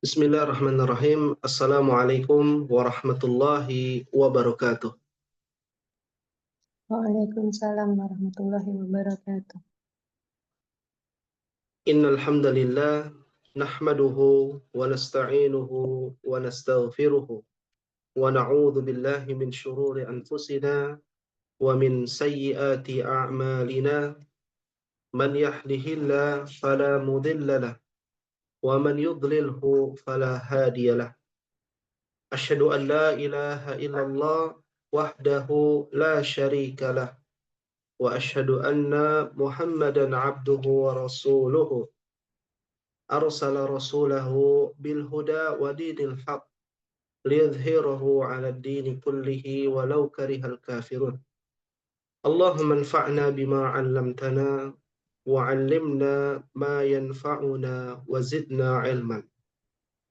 Bismillahirrahmanirrahim. Assalamualaikum warahmatullahi wabarakatuh. Waalaikumsalam warahmatullahi wabarakatuh. Innal hamdalillah nahmaduhu wa nasta'inuhu wa nastaghfiruhu wa na'udzu billahi min shururi anfusina wa min sayyiati a'malina. Man yahdihillahu fala mudilla lahu wa man yudlilhu fala hadiya lahu. Asyhadu an la ilaha illallah wahdahu la syarika lahu wa asyhadu anna Muhammadan abduhu wa rasuluhu arsala rasulahu bil huda wa dinil haq liyudhhirahu 'ala ad-dini kullihi walau karihal kafirun. Allahumma anfa'na bima 'allamtana wa 'allimna ma yanfa'una wa zidna 'ilman.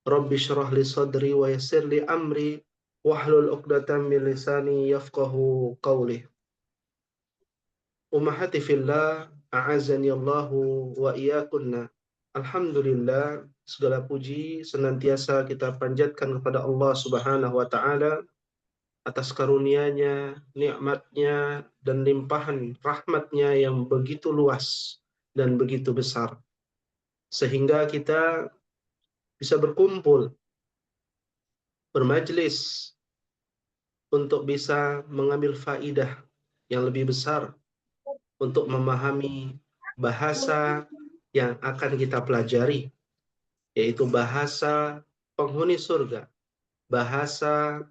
Rabbi shrah li sadri wa yassir li amri wahlul 'uqdatam min lisani yafqahu qawli. Ummahati fillah, a'azani Allahu wa iyyakunna. Alhamdulillah, segala puji senantiasa kita panjatkan kepada Allah Subhanahu wa taala atas karunia-Nya, nikmat-Nya dan limpahan rahmat-Nya yang begitu luas dan begitu besar. Sehingga kita bisa berkumpul, bermajlis untuk bisa mengambil faidah yang lebih besar, untuk memahami bahasa yang akan kita pelajari, yaitu bahasa penghuni surga, bahasa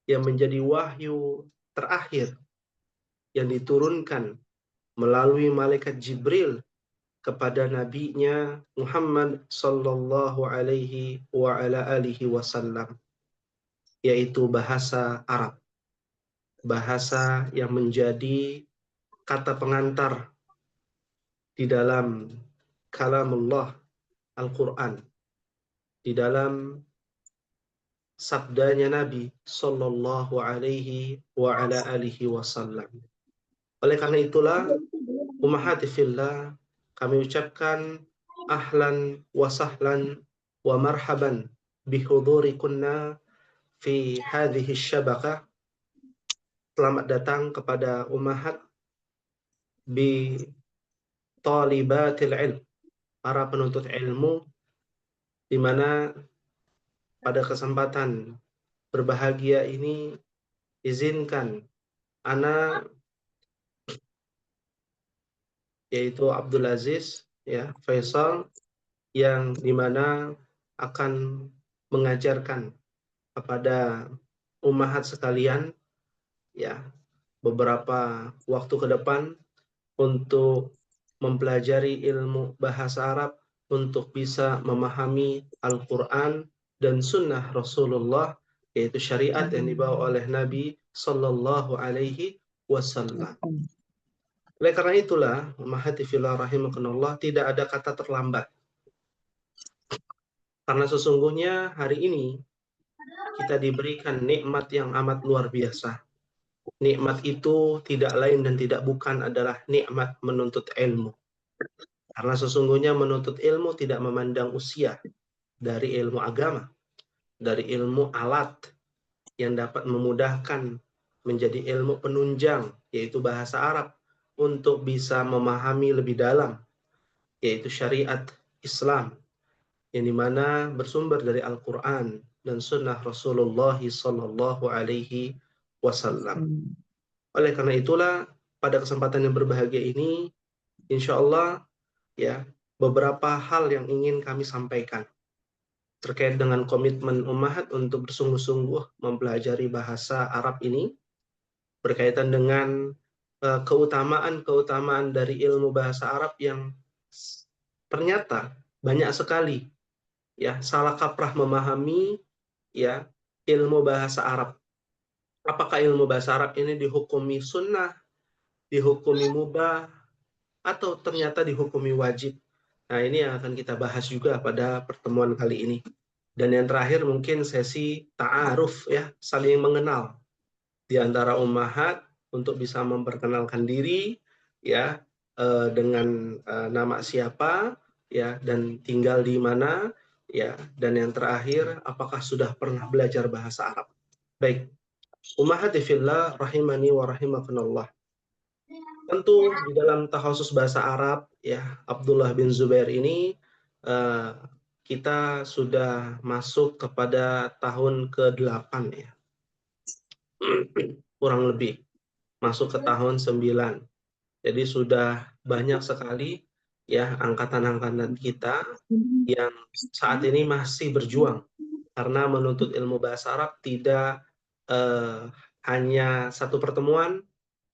yang menjadi wahyu terakhir yang diturunkan melalui malaikat Jibril kepada nabinya Muhammad sallallahu alaihi wa ala alihi wasallam, yaitu bahasa Arab, bahasa yang menjadi kata pengantar di dalam kalamullah Al-Quran, di dalam sabdanya Nabi sallallahu alaihi wa ala alihi wasallam. Oleh karena itulah, ummahati fillah, kami ucapkan ahlan wa sahlan wa marhaban bihudurikunna fi hadhihi syabakah. Selamat datang kepada ummahat bi talibatil ilm, para penuntut ilmu, di mana pada kesempatan berbahagia ini izinkan ana, yaitu Abdul Aziz ya Faisal, yang dimana akan mengajarkan kepada ummahat sekalian ya beberapa waktu ke depan untuk mempelajari ilmu bahasa Arab untuk bisa memahami Al-Quran dan sunnah Rasulullah, yaitu syariat yang dibawa oleh Nabi Sallallahu Alaihi Wasallam. Oleh karena itulah, ummahati fillah rahimakumullah, tidak ada kata terlambat. Karena sesungguhnya hari ini kita diberikan nikmat yang amat luar biasa. Nikmat itu tidak lain dan tidak bukan adalah nikmat menuntut ilmu. Karena sesungguhnya menuntut ilmu tidak memandang usia, dari ilmu agama, dari ilmu alat yang dapat memudahkan menjadi ilmu penunjang, yaitu bahasa Arab, untuk bisa memahami lebih dalam, yaitu syariat Islam, yang dimana bersumber dari Al-Quran dan sunnah Rasulullah Sallallahu Alaihi Wasallam. Oleh karena itulah, pada kesempatan yang berbahagia ini, insya Allah ya, beberapa hal yang ingin kami sampaikan terkait dengan komitmen ummahat untuk bersungguh-sungguh mempelajari bahasa Arab ini, berkaitan dengan keutamaan-keutamaan dari ilmu bahasa Arab yang ternyata banyak sekali ya salah kaprah memahami ya ilmu bahasa Arab. Apakah ilmu bahasa Arab ini dihukumi sunnah, dihukumi mubah, atau ternyata dihukumi wajib? Nah, ini yang akan kita bahas juga pada pertemuan kali ini. Dan yang terakhir mungkin sesi ta'aruf ya, saling mengenal di antara ummahat untuk bisa memperkenalkan diri ya, dengan nama siapa ya, dan tinggal di mana, ya, dan yang terakhir, apakah sudah pernah belajar bahasa Arab? Baik, ummahati fillah rahimani wa rahimakumullah. Tentu di dalam takhasus bahasa Arab, ya, Abdullah bin Zubair ini eh, kita sudah masuk kepada tahun ke-8 ya. Kurang lebih masuk ke tahun 9. Jadi sudah banyak sekali ya angkatan-angkatan kita yang saat ini masih berjuang karena menuntut ilmu bahasa Arab tidak eh, hanya satu pertemuan,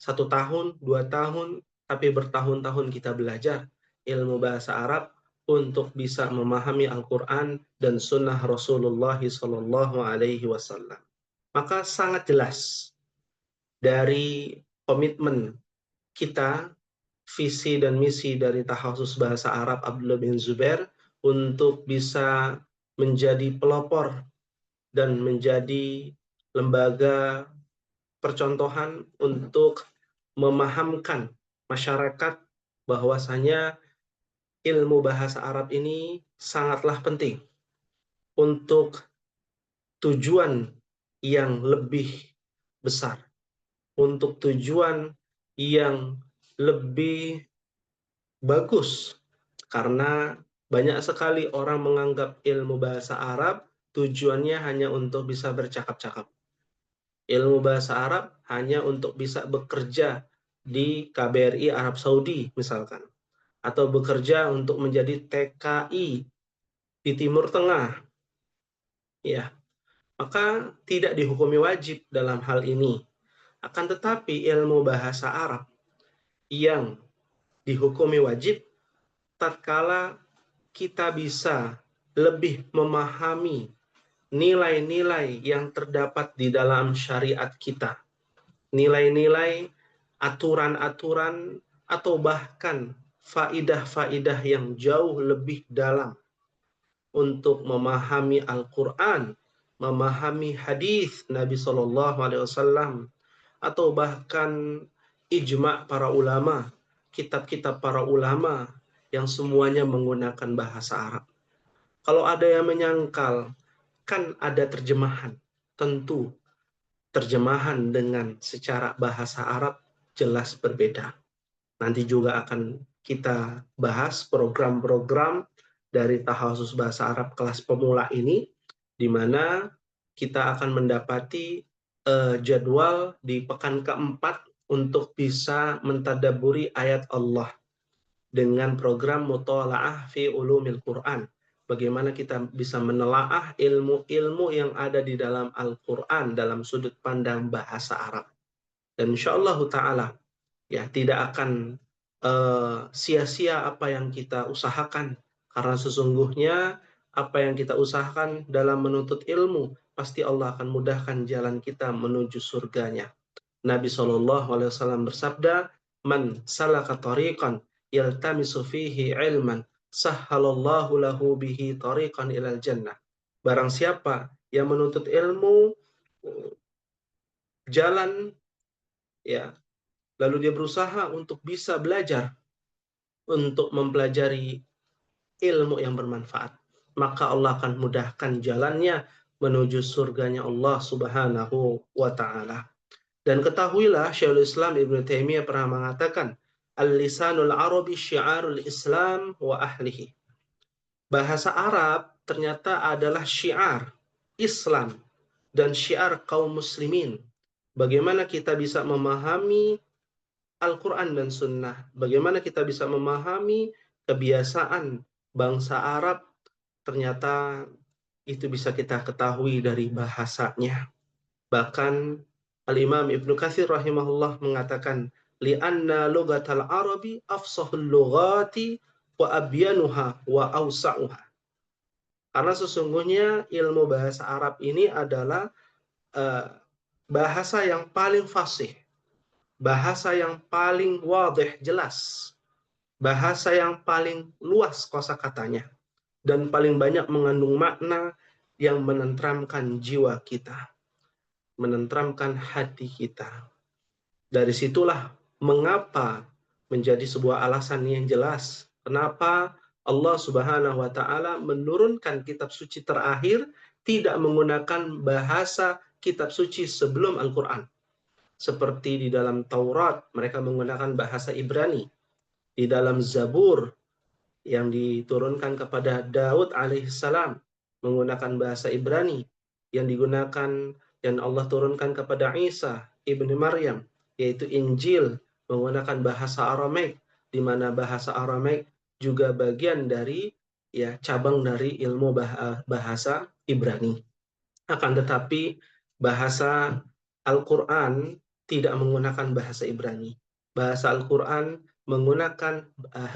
1 tahun, 2 tahun, tapi bertahun-tahun kita belajar ilmu bahasa Arab untuk bisa memahami Al-Quran dan Sunnah Rasulullah Sallallahu Alaihi Wasallam. Maka sangat jelas dari komitmen kita, visi dan misi dari Takhasus Bahasa Arab Abdullah bin Zubair untuk bisa menjadi pelopor dan menjadi lembaga percontohan untuk memahamkan masyarakat bahwasanya ilmu bahasa Arab ini sangatlah penting untuk tujuan yang lebih besar, untuk tujuan yang lebih bagus, karena banyak sekali orang menganggap ilmu bahasa Arab tujuannya hanya untuk bisa bercakap-cakap. Ilmu bahasa Arab hanya untuk bisa bekerja di KBRI Arab Saudi misalkan, atau bekerja untuk menjadi TKI di Timur Tengah, ya, maka tidak dihukumi wajib dalam hal ini. Akan tetapi ilmu bahasa Arab yang dihukumi wajib tatkala kita bisa lebih memahami nilai-nilai yang terdapat di dalam syariat kita, nilai-nilai, aturan-aturan, atau bahkan faidah-faidah yang jauh lebih dalam untuk memahami Al-Quran, memahami hadis Nabi Shallallahu Alaihi Wasallam, atau bahkan ijma para ulama, kitab-kitab para ulama yang semuanya menggunakan bahasa Arab. Kalau ada yang menyangkal, kan ada terjemahan. Tentu terjemahan dengan secara bahasa Arab jelas berbeda. Nanti juga akan kita bahas program-program dari Takhasus Bahasa Arab kelas pemula ini, di mana kita akan mendapati jadwal di pekan keempat untuk bisa mentadaburi ayat Allah dengan program Muthala'ah fi Ulumil Quran. Bagaimana kita bisa menelaah ilmu-ilmu yang ada di dalam Al-Quran dalam sudut pandang bahasa Arab. Dan insyaAllah ta'ala, ya, tidak akan sia-sia apa yang kita usahakan, karena sesungguhnya apa yang kita usahakan dalam menuntut ilmu pasti Allah akan mudahkan jalan kita menuju surganya. Nabi SAW bersabda, "Man salaka tariqan yaltamisu fihi ilman, sahhalallahu lahu bihi tariqan ilal jannah." Barang siapa yang menuntut ilmu, jalan, ya, lalu dia berusaha untuk bisa belajar, untuk mempelajari ilmu yang bermanfaat, maka Allah akan mudahkan jalannya menuju surganya Allah Subhanahu wa Ta'ala. Dan ketahuilah, Syekhul Islam Ibnu Taimiyah pernah mengatakan, "Al-lisanul Arabi syiarul Islam wa ahlihi." Bahasa Arab ternyata adalah syiar Islam dan syiar kaum muslimin. Bagaimana kita bisa memahami Al-Quran dan Sunnah, bagaimana kita bisa memahami kebiasaan bangsa Arab, ternyata itu bisa kita ketahui dari bahasanya. Bahkan Al-Imam Ibnu Katsir rahimahullah mengatakan, li'anna lugatal Arabi afsahul lughati wa abyanuha wa awsa'uha. Karena sesungguhnya ilmu bahasa Arab ini adalah bahasa yang paling fasih, bahasa yang paling wadih, jelas, bahasa yang paling luas kosakatanya, dan paling banyak mengandung makna yang menenteramkan jiwa kita, menenteramkan hati kita. Dari situlah mengapa menjadi sebuah alasan yang jelas kenapa Allah Subhanahu wa taala menurunkan kitab suci terakhir tidak menggunakan bahasa kitab suci sebelum Al-Qur'an. Seperti di dalam Taurat mereka menggunakan bahasa Ibrani, di dalam Zabur yang diturunkan kepada Daud alaihissalam menggunakan bahasa Ibrani, yang digunakan yang Allah turunkan kepada Isa ibnu Maryam yaitu Injil menggunakan bahasa Aramaik, di mana bahasa Aramaik juga bagian dari cabang dari ilmu bahasa Ibrani. Akan tetapi bahasa Al-Qur'an tidak menggunakan bahasa Ibrani. Bahasa Al-Qur'an menggunakan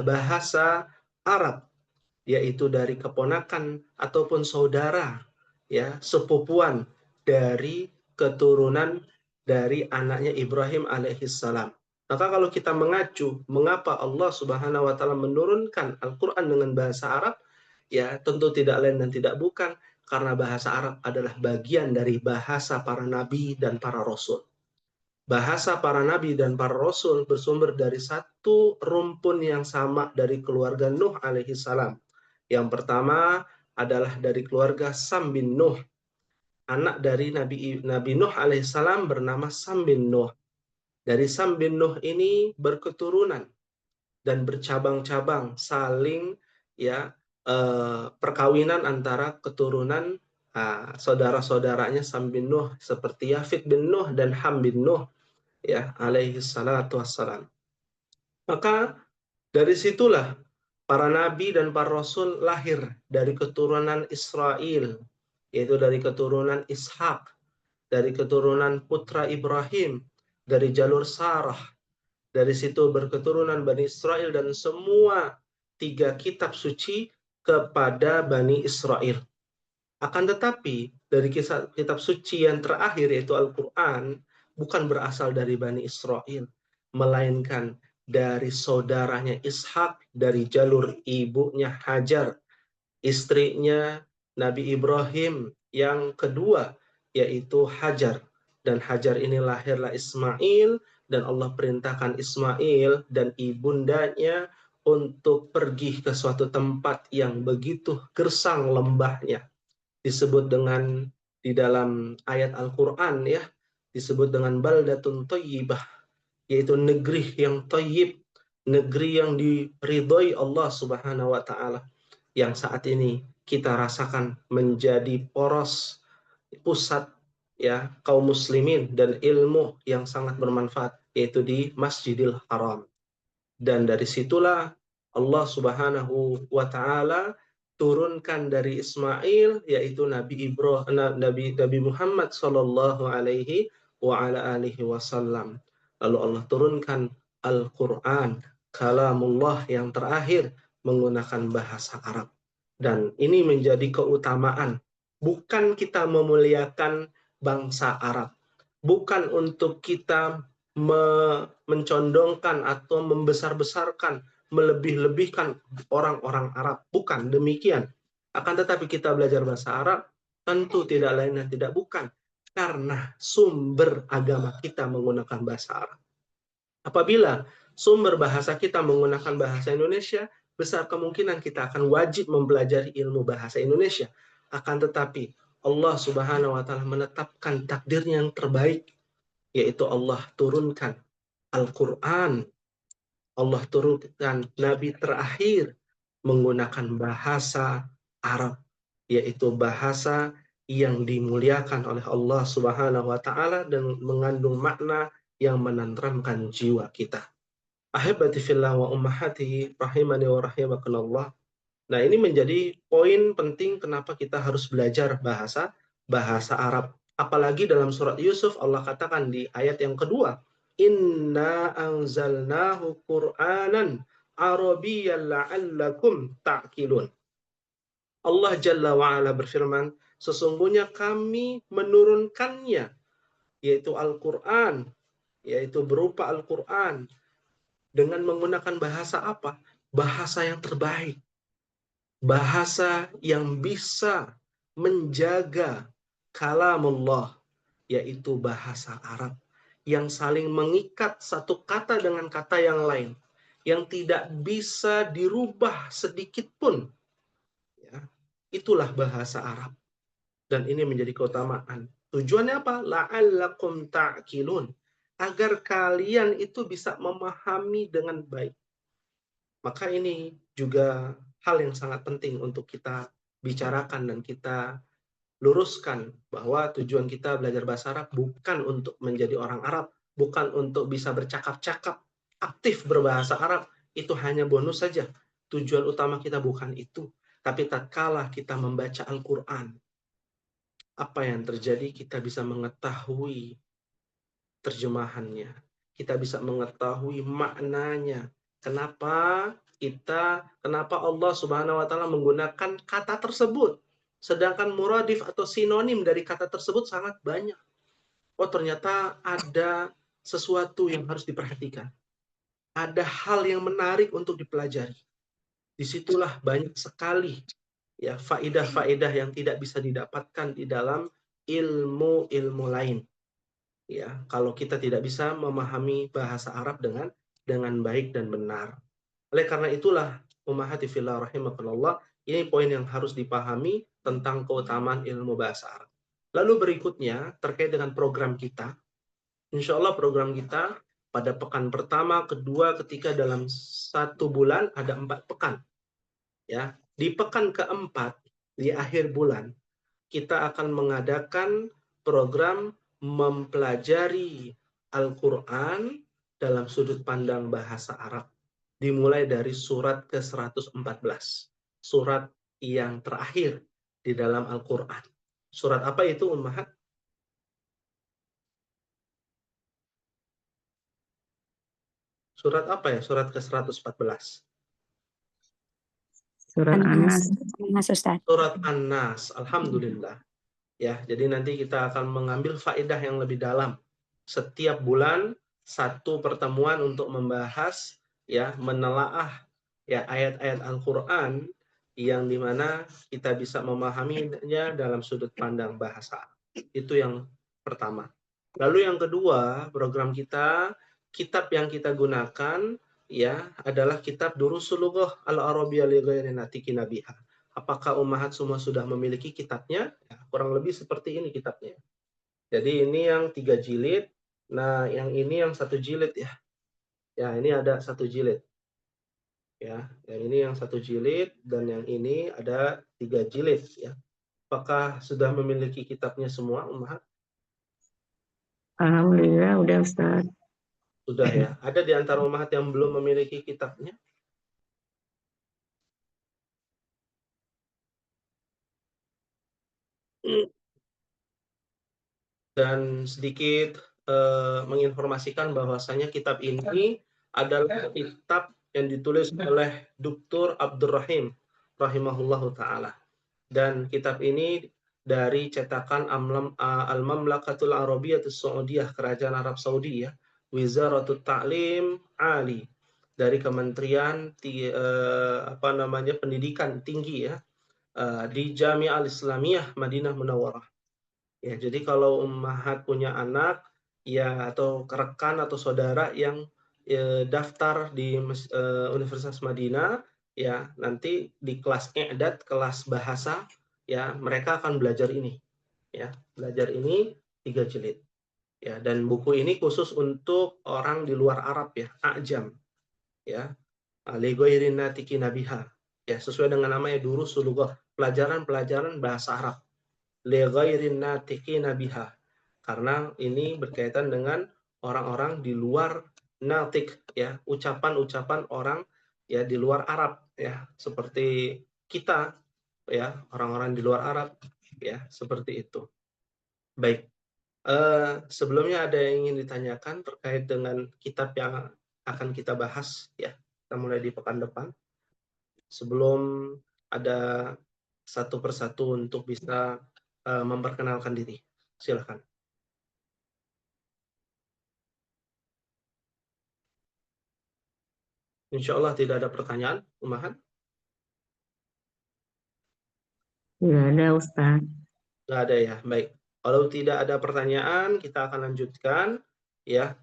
bahasa Arab, yaitu dari keponakan ataupun saudara, sepupuan dari keturunan dari anaknya Ibrahim alaihissalam. Maka kalau kita mengacu mengapa Allah Subhanahu wa taala menurunkan Al-Qur'an dengan bahasa Arab, tentu tidak lain dan tidak bukan karena bahasa Arab adalah bagian dari bahasa para nabi dan para rasul. Bahasa para nabi dan para rasul bersumber dari satu rumpun yang sama dari keluarga Nuh alaihissalam. Yang pertama adalah dari keluarga Sam bin Nuh. Anak dari Nabi Nuh alaihissalam bernama Sam bin Nuh. Dari Sam bin Nuh ini berketurunan dan bercabang-cabang saling perkawinan antara keturunan saudara-saudaranya Sam bin Nuh seperti Yafid bin Nuh dan Ham bin Nuh alaihi salatu wassalam. Maka dari situlah para nabi dan para rasul lahir dari keturunan Israel, yaitu dari keturunan Ishak, dari keturunan putra Ibrahim, dari jalur Sarah. Dari situ berketurunan Bani Israel dan semua 3 kitab suci kepada Bani Israel. Akan tetapi dari kitab suci yang terakhir yaitu Al-Quran bukan berasal dari Bani Israel, melainkan dari saudaranya Ishak, dari jalur ibunya Hajar, istrinya Nabi Ibrahim yang kedua yaitu Hajar. Dan Hajar ini lahirlah Ismail, dan Allah perintahkan Ismail dan ibundanya untuk pergi ke suatu tempat yang begitu gersang lembahnya. Disebut dengan di dalam ayat Al-Quran disebut dengan baldatun thayyibah, yaitu negeri yang thayyib, negeri yang diridhoi Allah Subhanahu wa taala, yang saat ini kita rasakan menjadi poros pusat kaum muslimin dan ilmu yang sangat bermanfaat, yaitu di Masjidil Haram. Dan dari situlah Allah Subhanahu wa taala turunkan dari Ismail yaitu Nabi Muhammad sallallahu alaihi wa ala alihi wasallam. Lalu Allah turunkan Al-Qur'an, kalamullah yang terakhir menggunakan bahasa Arab. Dan ini menjadi keutamaan, bukan kita memuliakan bangsa Arab, bukan untuk kita mencondongkan atau membesar-besarkan, melebih-lebihkan orang-orang Arab. Bukan demikian. Akan tetapi kita belajar bahasa Arab tentu tidak lain dan tidak bukan karena sumber agama kita menggunakan bahasa Arab. Apabila sumber bahasa kita menggunakan bahasa Indonesia, besar kemungkinan kita akan wajib mempelajari ilmu bahasa Indonesia. Akan tetapi Allah Subhanahu wa taala menetapkan takdirnya yang terbaik, yaitu Allah turunkan Al-Quran, Allah turunkan Nabi terakhir menggunakan bahasa Arab, yaitu bahasa yang dimuliakan oleh Allah Subhanahu wa taala dan mengandung makna yang menenteramkan jiwa kita. Ahibati fillah wa ummahati rahimani wa rahimakumullah. Nah, ini menjadi poin penting kenapa kita harus belajar bahasa Arab. Apalagi dalam surat Yusuf Allah katakan di ayat yang kedua, Inna anzalnahu Qur'anan Arabiyyan la'allakum ta'qilun. Allah Jalla wa'ala berfirman, sesungguhnya kami menurunkannya, yaitu Al-Quran, yaitu berupa Al-Quran, dengan menggunakan bahasa apa? Bahasa yang terbaik. Bahasa yang bisa menjaga kalamullah, yaitu bahasa Arab, yang saling mengikat satu kata dengan kata yang lain, yang tidak bisa dirubah sedikit pun. Ya, itulah bahasa Arab. Dan ini menjadi keutamaan. Tujuannya apa? La'allakum ta'qilun. Agar kalian itu bisa memahami dengan baik. Maka ini juga hal yang sangat penting untuk kita bicarakan dan kita luruskan, bahwa tujuan kita belajar bahasa Arab bukan untuk menjadi orang Arab, bukan untuk bisa bercakap-cakap, aktif berbahasa Arab, itu hanya bonus saja. Tujuan utama kita bukan itu. Tapi tatkala kita membaca Al-Quran, apa yang terjadi? Kita bisa mengetahui terjemahannya. Kita bisa mengetahui maknanya. Kenapa Allah Subhanahu wa taala menggunakan kata tersebut? Sedangkan muradif atau sinonim dari kata tersebut sangat banyak. Oh, ternyata ada sesuatu yang harus diperhatikan. Ada hal yang menarik untuk dipelajari. Disitulah banyak sekali ya faedah-faedah yang tidak bisa didapatkan di dalam ilmu-ilmu lain. Ya, kalau kita tidak bisa memahami bahasa Arab dengan baik dan benar. Oleh karena itulah, ummahati fillah rahimakumullah, ini poin yang harus dipahami tentang keutamaan ilmu bahasa Arab. Lalu berikutnya terkait dengan program kita. Insya Allah program kita pada pekan pertama, kedua, ketiga dalam 1 bulan ada 4 pekan. Ya, di pekan keempat di akhir bulan kita akan mengadakan program mempelajari Al-Quran dalam sudut pandang bahasa Arab. Dimulai dari surat ke-114. Surat yang terakhir di dalam Al-Quran. Surat apa itu, Ummahat? Surat apa ya? Surat ke-114. Surat An-Nas. An-Nas. Ustaz. Surat An-Nas. Alhamdulillah. Ya, jadi nanti kita akan mengambil faedah yang lebih dalam. Setiap bulan satu pertemuan untuk membahas ya, menelaah ya ayat-ayat Al-Qur'an yang dimana kita bisa memahaminya dalam sudut pandang bahasa. Itu yang pertama. Lalu yang kedua, program kita, kitab yang kita gunakan ya adalah kitab Durusul Lughah Al-Arabiyyah li ghairi natiki nabiha. Apakah ummahat semua sudah memiliki kitabnya? Ya, kurang lebih seperti ini kitabnya. Jadi ini yang 3 jilid. Nah, yang ini yang 1 jilid ya. Ya, ini ada 1 jilid. Ya, yang ini yang 1 jilid dan yang ini ada 3 jilid ya. Apakah sudah memiliki kitabnya semua, ummahat? Alhamdulillah udah Ustaz. Sudah ya. Ada di antara ummahat yang belum memiliki kitabnya? Dan sedikit menginformasikan bahwasanya kitab ini adalah kitab yang ditulis oleh Dr. Abdurrahim rahimahullahu taala. Dan kitab ini dari cetakan Al-Mamlakatul Arabiyatus Saudiyah, Kerajaan Arab Saudi ya, Wizaratut Ta'lim Ali, dari Kementerian Pendidikan Tinggi ya, di Jami'ah Al-Islamiyah Madinah Munawwarah. Ya, jadi kalau ummahat punya anak ya atau rekan atau saudara yang daftar di Universitas Madinah ya, nanti di kelas i'dad, kelas bahasa ya, mereka akan belajar ini ya, belajar ini 3 jilid. Ya, dan buku ini khusus untuk orang di luar Arab ya, ajam ya. Li ghairin natiki nabiha. Ya, sesuai dengan namanya Durusul Lughah, pelajaran-pelajaran bahasa Arab. Li ghairin natiqina biha. Karena ini berkaitan dengan orang-orang di luar natik ya, ucapan-ucapan orang ya di luar Arab ya, seperti kita ya, orang-orang di luar Arab ya, seperti itu. Baik. Sebelumnya ada yang ingin ditanyakan terkait dengan kitab yang akan kita bahas ya. Kita mulai di pekan depan. Sebelum ada satu persatu untuk bisa memperkenalkan diri. Silakan. Insya Allah tidak ada pertanyaan, ummahat? Tidak ada Ustaz. Nggak ada ya, baik. Kalau tidak ada pertanyaan, kita akan lanjutkan ya.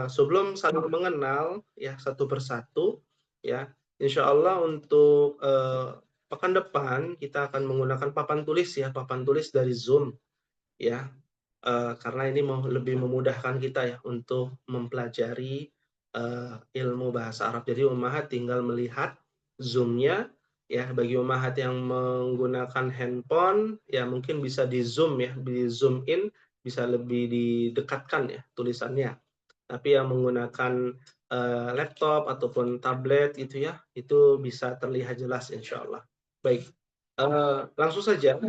Sebelum saling mengenal ya satu persatu ya, insya Allah untuk pekan depan kita akan menggunakan papan tulis ya, papan tulis dari Zoom ya, karena ini mau lebih memudahkan kita ya untuk mempelajari ilmu bahasa Arab. Jadi ummahat tinggal melihat Zoom-nya ya. Bagi ummahat yang menggunakan handphone ya mungkin bisa di zoom ya, di zoom in, bisa lebih didekatkan ya tulisannya. Tapi yang menggunakan laptop ataupun tablet gitu ya, itu bisa terlihat jelas insya Allah. Baik, langsung saja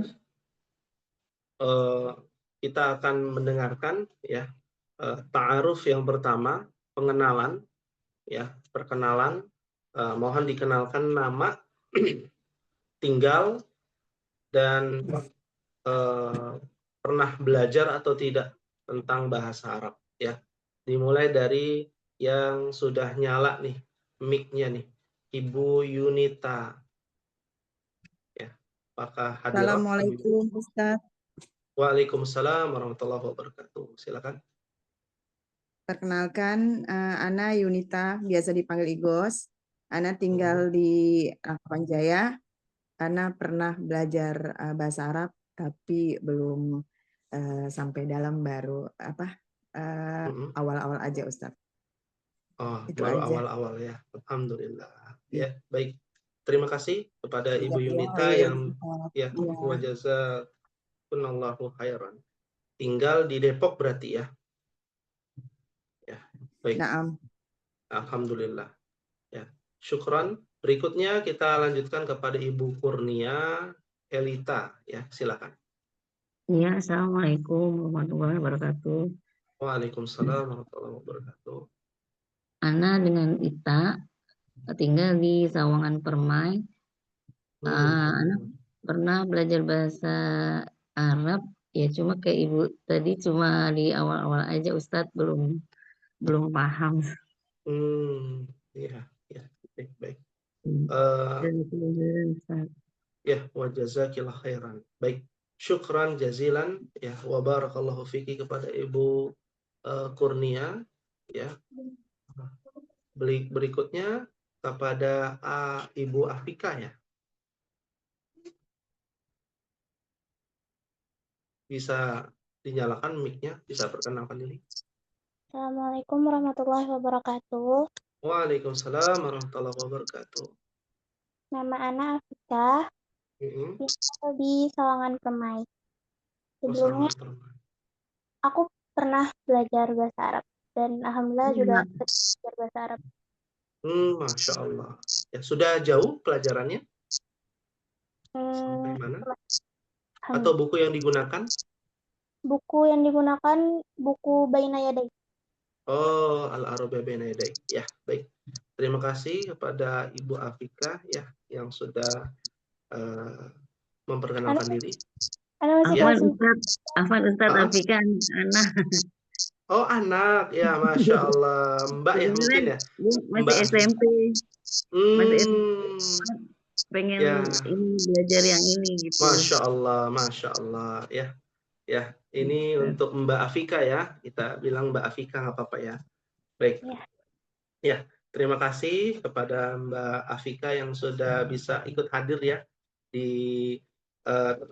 kita akan mendengarkan ya ta'aruf yang pertama, pengenalan ya, perkenalan. Mohon dikenalkan nama, tinggal, dan pernah belajar atau tidak tentang bahasa Arab ya. Dimulai dari yang sudah nyala nih mic-nya nih, Ibu Yunita ya. Apakah hadirah Ibu Yunita? Assalamualaikum Ustaz. Waalaikumsalam warahmatullahi wabarakatuh. Silakan. Perkenalkan, Ana Yunita, biasa dipanggil Igos. Ana tinggal di Rangkapan Jaya. Ana pernah belajar bahasa Arab, tapi belum sampai dalam, baru awal-awal aja Ustaz. Oh, Itu baru aja. awal-awal ya. Alhamdulillah. Iya. Ya, baik. Terima kasih kepada Ibu Yunita Iya. yang ya wa jazakumullahu khairan. Tinggal di Depok berarti ya. Ya, baik. Naam. Alhamdulillah. Ya. Syukran. Berikutnya kita lanjutkan kepada Ibu Kurnia Elita ya. Silakan. Ya, Assalamualaikum warahmatullahi wabarakatuh. Waalaikumsalam warahmatullahi wabarakatuh. Ana dengan Ita tinggal di Sawangan Permai. Ana pernah belajar bahasa Arab ya, cuma kayak Ibu tadi cuma di awal-awal aja Ustadz, belum paham. Ya, ya, baik, baik. Dan Ustadz. Ya, wa jazakillah khairan. Baik, syukran jazilan ya, wa barakallahu fiki kepada Ibu Kurnia ya. Berikutnya kepada Ibu Afika ya. Bisa dinyalakan mic-nya, bisa perkenalkan diri. Assalamualaikum warahmatullahi wabarakatuh. Waalaikumsalam warahmatullahi wabarakatuh. Nama Ana Afika, tinggal di Sawangan Permai. Sebelumnya aku pernah belajar bahasa Arab dan alhamdulillah juga belajar bahasa Arab. Masya Allah. Ya, sudah jauh pelajarannya? Sampai mana? Atau buku yang digunakan? Buku yang digunakan buku Baina Yaday. Oh, Al-Arabiyya Baina Yaday. Ya, baik. Terima kasih kepada Ibu Afika ya yang sudah memperkenalkan diri. Afwan Ustadz Afika anak. Oh, anak ya, Masya Allah. Mbak ya mungkin ya. Masih Mbak. SMP. Masih SMP. Pengen ya. ini belajar yang ini gitu. Masya Allah, Masya Allah ya. Ya, ini untuk Mbak Afika ya. Kita bilang Mbak Afika nggak apa-apa ya. Baik. Ya, terima kasih kepada Mbak Afika yang sudah bisa ikut hadir ya di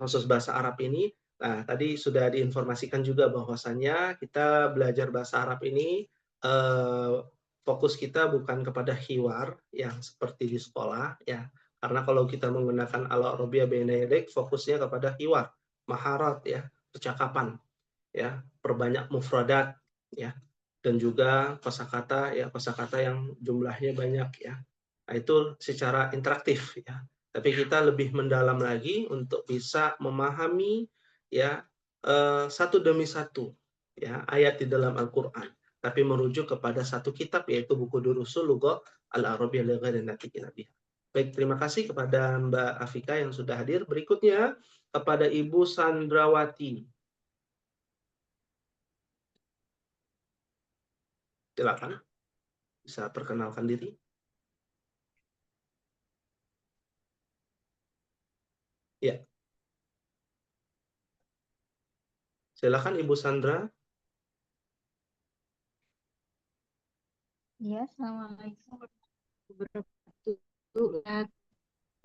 khusus bahasa Arab ini. Nah, tadi sudah diinformasikan juga bahwasannya kita belajar bahasa Arab ini fokus kita bukan kepada hiwar yang seperti di sekolah ya. Karena kalau kita menggunakan Al-Arabiyya Baina Yaday fokusnya kepada hiwar, maharat ya, percakapan ya, perbanyak mufradat ya, dan juga kosakata ya, kosakata yang jumlahnya banyak ya. Nah, itu secara interaktif ya. Tapi kita lebih mendalam lagi untuk bisa memahami ya satu demi satu ya ayat di dalam Al-Qur'an, tapi merujuk kepada satu kitab yaitu buku Durusul Lugha Al-Arabiyyah li ghairi natiqin biha. Baik, terima kasih kepada Mbak Afika yang sudah hadir. Berikutnya kepada Ibu Sandrawati. Silakan. Bisa perkenalkan diri. Ya. Silakan Ibu Sandra. Ya, Assalamualaikum warahmatullahi wabarakatuh.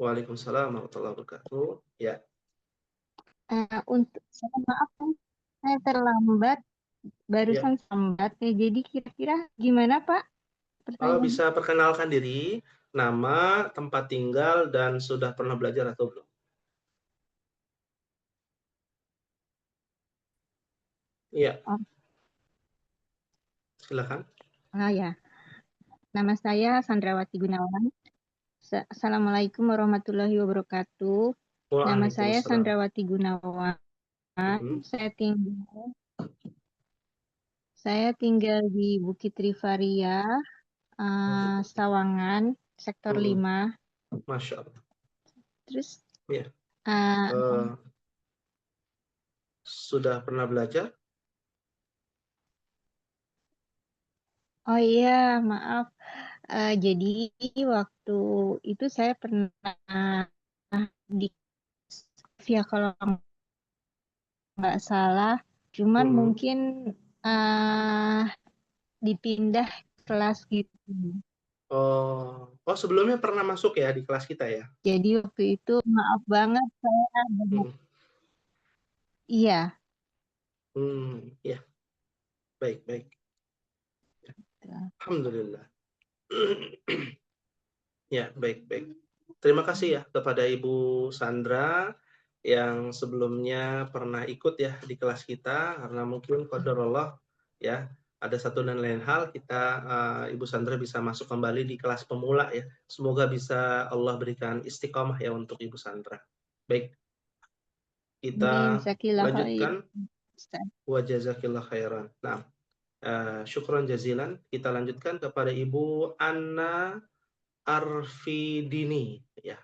Waalaikumsalam warahmatullahi wabarakatuh. Ya. Untuk saya maaf kan, saya terlambat, barusan sambat ya. Jadi kira-kira gimana Pak Kalau pertanyaannya? bisa perkenalkan diri, nama, tempat tinggal, dan sudah pernah belajar atau belum? Iya. Oh. Silakan. Ya, nama saya Sandrawati Gunawan. Assalamualaikum warahmatullahi wabarakatuh. Nama saya Waalaikumsalam. Sandrawati Gunawan. Saya tinggal di Bukit Rivaria, Sawangan, sektor 5. Masya Allah. Terus Ya. Sudah pernah belajar? Oh iya, maaf. Jadi waktu itu saya pernah di via kalau nggak salah, cuman mungkin dipindah kelas gitu. Oh, sebelumnya pernah masuk ya di kelas kita ya? Jadi waktu itu maaf banget saya Iya. Ya. Baik. Alhamdulillah. Ya, baik. Terima kasih ya kepada Ibu Sandra yang sebelumnya pernah ikut ya di kelas kita, karena mungkin qadarullah ya, ada satu dan lain hal kita Ibu Sandra bisa masuk kembali di kelas pemula ya. Semoga bisa Allah berikan istiqomah ya untuk Ibu Sandra. Baik. Kita lanjutkan. Wa jazakillah khairan. Nah, syukran jazilan. Kita lanjutkan kepada Ibu Anna Arfidini ya.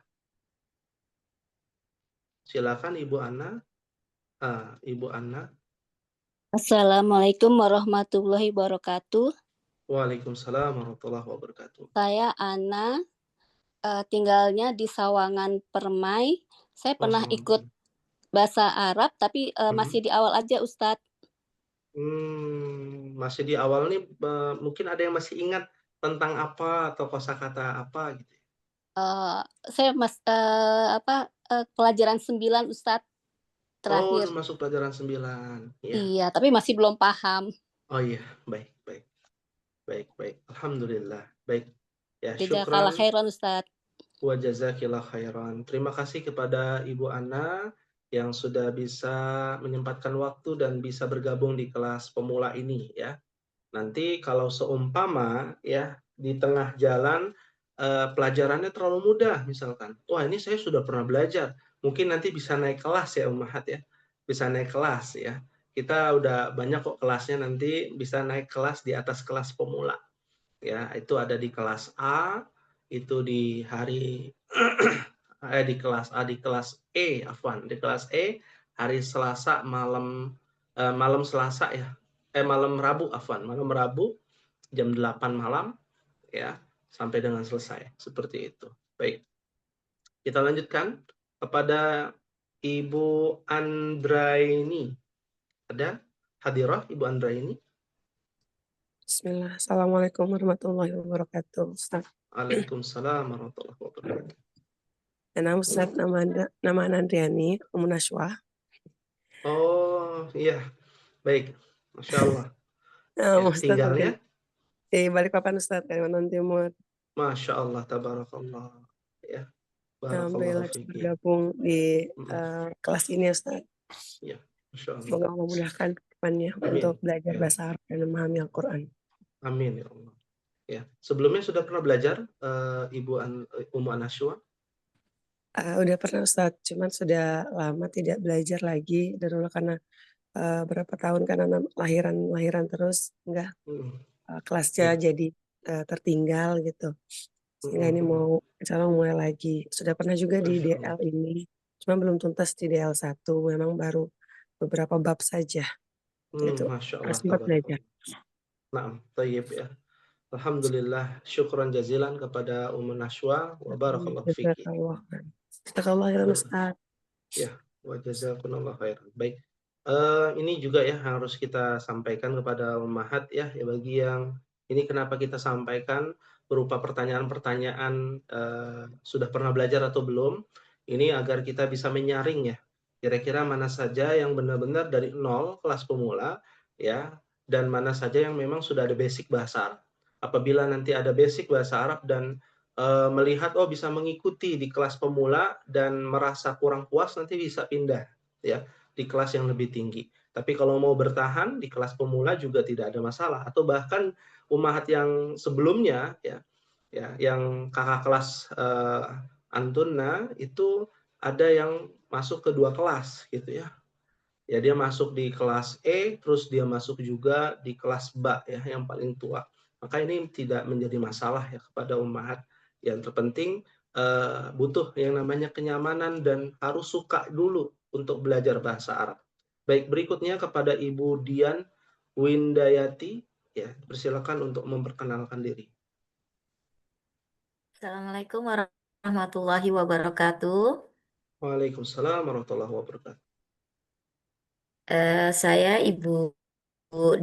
Silakan Ibu Anna. Ibu Anna. Assalamualaikum warahmatullahi wabarakatuh. Waalaikumsalam warahmatullahi wabarakatuh. Saya Ana, tinggalnya di Sawangan Permai. Saya pernah ikut bahasa Arab, tapi masih di awal aja Ustadz. Masih di awal nih, mungkin ada yang masih ingat tentang apa atau kosakata apa gitu? Saya pelajaran 9 Ustadz terakhir. Oh, masuk pelajaran 9. Ya. Iya, tapi masih belum paham. Oh iya, baik. Alhamdulillah, baik. Ya, Jazakallah khairan Ustadz. Wa jazakillah khairan. Terima kasih kepada Ibu Ana yang sudah bisa menyempatkan waktu dan bisa bergabung di kelas pemula ini ya. Nanti kalau seumpama ya di tengah jalan pelajarannya terlalu mudah misalkan. Wah, ini saya sudah pernah belajar. Mungkin nanti bisa naik kelas ya Ummahat ya. Bisa naik kelas ya. Kita udah banyak kok kelasnya, nanti bisa naik kelas di atas kelas pemula. Ya, itu ada di kelas A, itu di hari di kelas A, di kelas E, di kelas E hari Selasa malam Selasa ya. Malam Rabu malam Rabu jam 8 malam ya, sampai dengan selesai. Seperti itu. Baik. Kita lanjutkan kepada Ibu Andraini. Ada hadirah Ibu Andraini? Bismillah. Assalamualaikum warahmatullahi wabarakatuh. Ustaz. Waalaikumsalam warahmatullahi wabarakatuh. Nama Ustaz, nama Andriani, Nashwa. Oh iya, baik. Masya Allah. Tinggalnya? Di Balikpapan Ustaz, Kalimantan Timur. Masya Allah, tabarakallah. Ya. Alhamdulillah bergabung di kelas ini Ustaz. Ya, Masya Allah. Semoga Allah memudahkan depannya untuk belajar bahasa Arab dan memahami Al-Quran. Amin ya Allah. Ya. Sebelumnya sudah pernah belajar Ibu Ummu Nashwa? Udah pernah Ustaz, cuman sudah lama tidak belajar lagi dulu karena berapa tahun kan anak lahiran terus enggak kelasnya jadi tertinggal gitu. Sehingga ini mau mulai lagi. Sudah pernah juga di DL ini, cuma belum tuntas di DL 1, memang baru beberapa bab saja. Itu harus sempat belajar. Nah, tayyib ya. Alhamdulillah, syukran jazilan kepada Ummu Nashwa wa barakallahu fiki. Jazakallah khairan Ustaz. Ya, wa jazakumullah khairan. Baik. Ini juga ya harus kita sampaikan kepada ummahat ya, bagi yang Ini kenapa kita sampaikan berupa pertanyaan-pertanyaan sudah pernah belajar atau belum. Ini agar kita bisa menyaring ya. Kira-kira mana saja yang benar-benar dari nol kelas pemula ya, dan mana saja yang memang sudah ada basic bahasa Arab. Apabila nanti ada basic bahasa Arab dan melihat oh bisa mengikuti di kelas pemula dan merasa kurang puas, nanti bisa pindah ya di kelas yang lebih tinggi. Tapi kalau mau bertahan di kelas pemula juga tidak ada masalah, atau bahkan ummahat yang sebelumnya ya yang kakak kelas Antunna itu ada yang masuk ke 2 kelas gitu ya. Ya dia masuk di kelas E, terus dia masuk juga di kelas B ya, yang paling tua. Maka ini tidak menjadi masalah ya kepada ummahat. Yang terpenting butuh yang namanya kenyamanan dan harus suka dulu untuk belajar bahasa Arab. Baik, berikutnya kepada Ibu Dian Windayati, ya, persilakan untuk memperkenalkan diri. Assalamualaikum warahmatullahi wabarakatuh. Waalaikumsalam warahmatullahi wabarakatuh. Saya Ibu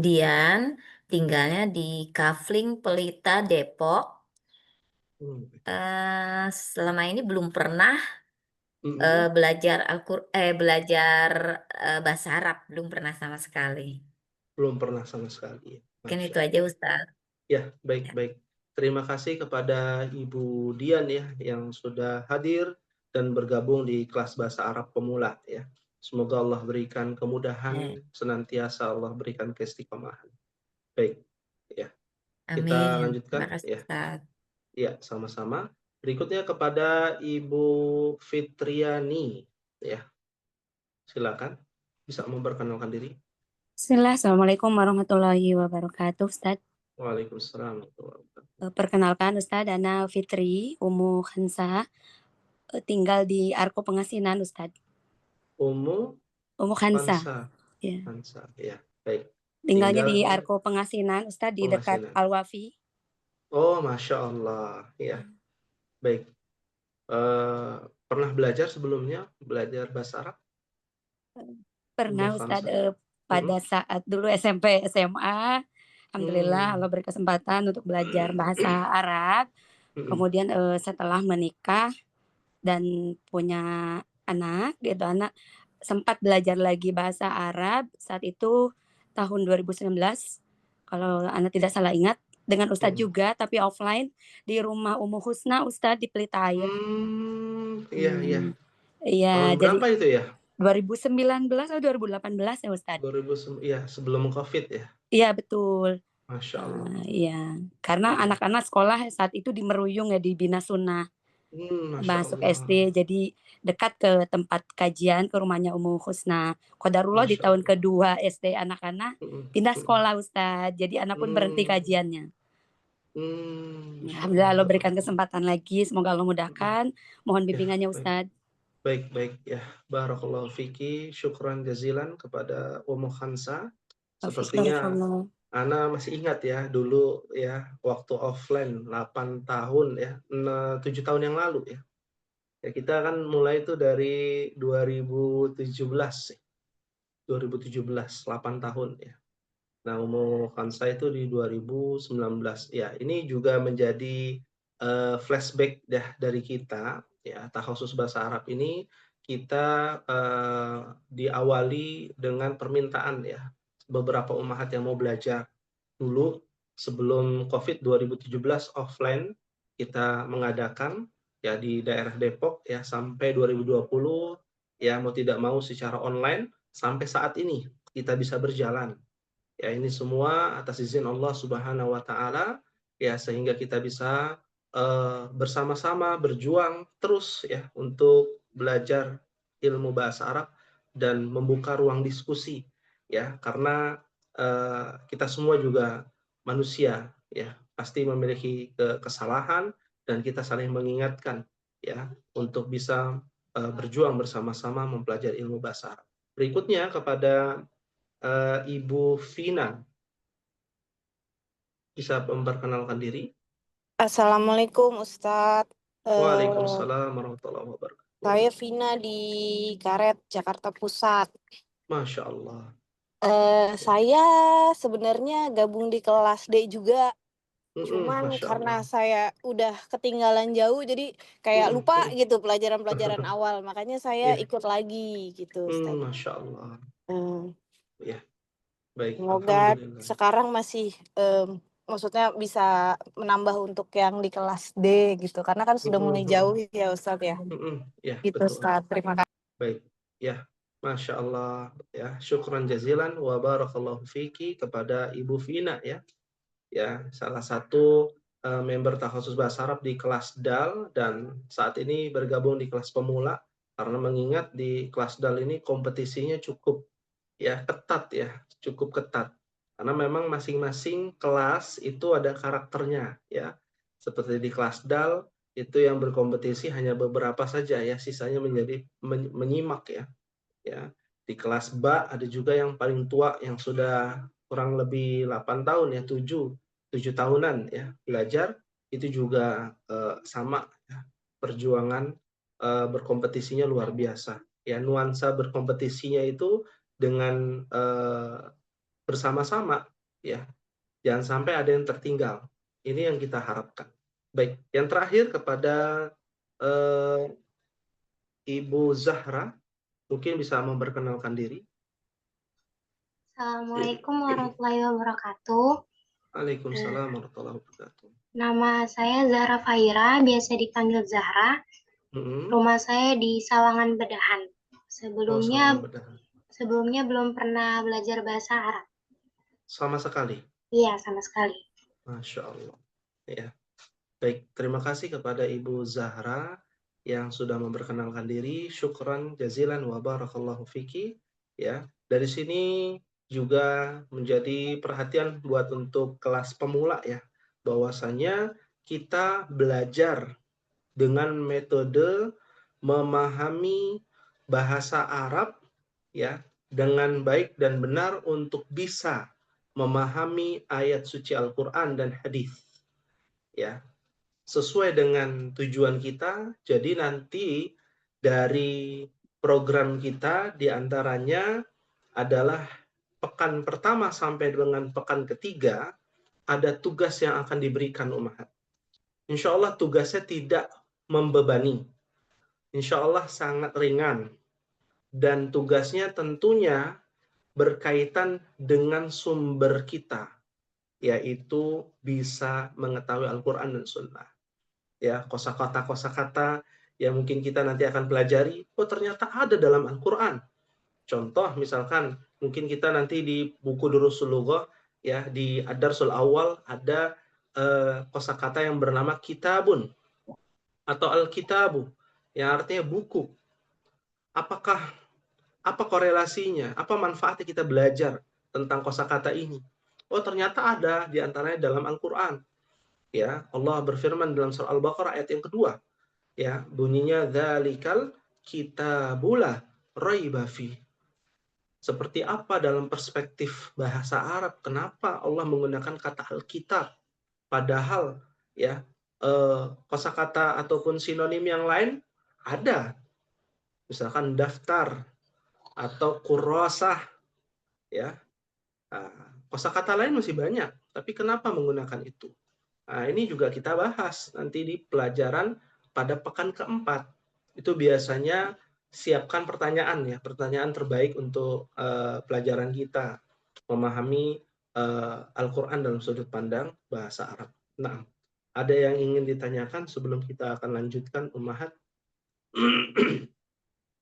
Dian, tinggalnya di Kafling, Pelita, Depok. Selama ini belum pernah belajar bahasa Arab, belum pernah sama sekali. Belum pernah sama sekali. Mungkin itu aja, Ustaz. Ya, baik-baik. Terima kasih kepada Ibu Dian ya yang sudah hadir dan bergabung di kelas bahasa Arab pemula ya. Semoga Allah berikan kemudahan, senantiasa Allah berikan keistiqomahan. Baik, ya. Kita Amin. lanjutkan Terima kasih, ya. Ustaz. Ya, sama-sama. Berikutnya kepada Ibu Fitriani ya. Silakan bisa memperkenalkan diri. Bismillah, Assalamualaikum warahmatullahi wabarakatuh, Ustaz. Waalaikumsalam. Perkenalkan, Ustaz, Ana Fitri, Umu Khansa, tinggal di Arko Pengasinan, Ustaz. Umu Khansa. Ya. Khansa, ya, baik. Tinggalnya di Arko Pengasinan, Ustaz, di dekat Al-Wafi. Oh, Masya Allah, ya. Baik. Pernah belajar sebelumnya, belajar bahasa Arab? Pernah, Ustaz, pada saat dulu SMP, SMA. Alhamdulillah Allah berkesempatan untuk belajar bahasa Arab. Kemudian setelah menikah dan punya anak, gitu, anak sempat belajar lagi bahasa Arab saat itu tahun 2019. Kalau anak tidak salah ingat, dengan Ustadz juga, tapi offline di rumah Ummu Husna, Ustadz, di Pelita Air. Iya, iya. Iya, tahun berapa itu ya? 2019 atau 2018 ya, Ustadz? Iya, sebelum COVID ya? Iya, betul. Masya Allah. Iya, karena anak-anak sekolah saat itu di Meruyung ya, di Bina Sunnah. Masuk SD, jadi dekat ke tempat kajian, ke rumahnya Ummu Husna. Qadarullah di tahun kedua SD anak-anak pindah sekolah, Ustadz. Jadi anak pun berhenti kajiannya. Alhamdulillah Allah berikan kesempatan lagi, semoga Allah mudahkan. Mohon bimbingannya, Ustadz. Baik ya. Barakallahu fiki, syukran jazilan kepada Ummu Khansa. Sepertinya Ana masih ingat ya dulu ya waktu offline 8 tahun ya, 7 tahun yang lalu ya. Ya kita kan mulai itu dari 2017 8 tahun ya. Nah, Ummu Khansa itu di 2019. Ya, ini juga menjadi flashback dari kita ya, takhasus bahasa Arab ini kita diawali dengan permintaan ya. Beberapa ummahat yang mau belajar dulu sebelum COVID 2017 offline kita mengadakan ya di daerah Depok ya sampai 2020 ya mau tidak mau secara online sampai saat ini kita bisa berjalan. Ya ini semua atas izin Allah Subhanahu wa taala ya sehingga kita bisa bersama-sama berjuang terus ya untuk belajar ilmu bahasa Arab dan membuka ruang diskusi ya karena kita semua juga manusia ya pasti memiliki kesalahan dan kita saling mengingatkan ya untuk bisa berjuang bersama-sama mempelajari ilmu bahasa Arab. Berikutnya kepada Ibu Vina, bisa memperkenalkan diri? Assalamualaikum Ustadz. Waalaikumsalam warahmatullahi wabarakatuh. Saya Vina di Karet, Jakarta Pusat. Masya Allah. Saya sebenarnya gabung di kelas D juga. Cuman Masya karena Allah. saya udah ketinggalan jauh, jadi kayak lupa gitu pelajaran-pelajaran awal. Makanya saya Iya. ikut lagi gitu, Ustaz. Masya Allah. Hmm. Ya, baik. Semoga Alhamdulillah. sekarang masih maksudnya bisa menambah untuk yang di kelas D gitu. Karena kan sudah mulai jauh ya Ustaz ya. Ya, Gitu betul. Ustaz. Terima kasih. Baik, ya, Masya Allah, ya, syukran jazilan wa barakallahu fiki kepada Ibu Vina ya, salah satu member Takhasus Bahasa Arab di kelas DAL dan saat ini bergabung di kelas pemula karena mengingat di kelas DAL ini kompetisinya cukup ketat ya, cukup ketat karena memang masing-masing kelas itu ada karakternya ya, seperti di kelas DAL itu yang berkompetisi hanya beberapa saja ya, sisanya menjadi menyimak ya. Di kelas BA ada juga yang paling tua yang sudah kurang lebih 8 tahun ya, 7 tahunan ya belajar, itu juga sama ya, perjuangan berkompetisinya luar biasa ya, nuansa berkompetisinya itu dengan bersama-sama ya, jangan sampai ada yang tertinggal, ini yang kita harapkan. Baik, yang terakhir kepada Ibu Zahra, mungkin bisa memperkenalkan diri. Assalamualaikum warahmatullahi wabarakatuh. Waalaikumsalam warahmatullahi wabarakatuh. Nama saya Zahra Fahira, biasa dipanggil Zahra. Rumah saya di Sawangan Bedahan. Sebelumnya belum pernah belajar bahasa Arab. Sama sekali? Iya, sama sekali. Masya Allah. Ya. Baik, terima kasih kepada Ibu Zahra yang sudah memperkenalkan diri. Syukran jazilan wa barakallahu fiki. Ya, dari sini juga menjadi perhatian buat untuk kelas pemula ya, bahwasanya kita belajar dengan metode memahami bahasa Arab ya dengan baik dan benar untuk bisa memahami ayat suci Al-Qur'an dan hadis ya, sesuai dengan tujuan kita. Jadi nanti dari program kita diantaranya adalah pekan pertama sampai dengan pekan ketiga ada tugas yang akan diberikan Ummahat. Insya Allah tugasnya tidak membebani, insya Allah sangat ringan, dan tugasnya tentunya berkaitan dengan sumber kita, yaitu bisa mengetahui Al-Quran dan Sunnah. Ya, kosakata yang mungkin kita nanti akan pelajari, oh ternyata ada dalam Al-Quran. Contoh misalkan mungkin kita nanti di buku Durusul Lughah ya, di Ad-Darsul Awal ada kosakata yang bernama kitabun atau al-kitabu yang artinya buku. Apa korelasinya? Apa manfaatnya kita belajar tentang kosakata ini? Oh ternyata ada di antaranya dalam Al-Quran. Ya, Allah berfirman dalam surah Al-Baqarah ayat yang kedua. Ya, bunyinya dzalikal kitabula raiba fi. Seperti apa dalam perspektif bahasa Arab? Kenapa Allah menggunakan kata Alkitab? Padahal ya kosakata ataupun sinonim yang lain ada. Misalkan daftar atau kurosah ya. Kosakata lain masih banyak, tapi kenapa menggunakan itu? Nah, ini juga kita bahas nanti di pelajaran pada pekan keempat. Itu biasanya siapkan pertanyaan ya, pertanyaan terbaik untuk pelajaran kita memahami Al-Quran dalam sudut pandang bahasa Arab. Nah, ada yang ingin ditanyakan sebelum kita akan lanjutkan Ummahat?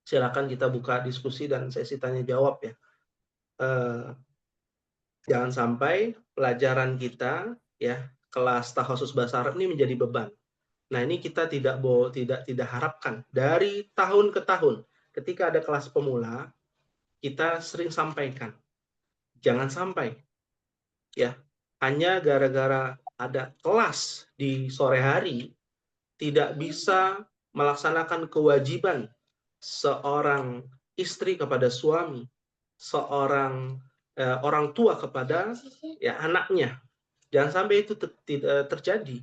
Silakan kita buka diskusi dan sesi tanya jawab ya. Jangan sampai pelajaran kita ya kelas Takhasus Bahasa Arab ini menjadi beban. Nah, ini kita tidak harapkan. Dari tahun ke tahun, ketika ada kelas pemula, kita sering sampaikan, jangan sampai ya hanya gara-gara ada kelas di sore hari tidak bisa melaksanakan kewajiban seorang istri kepada suami, seorang orang tua kepada ya anaknya. Jangan sampai itu terjadi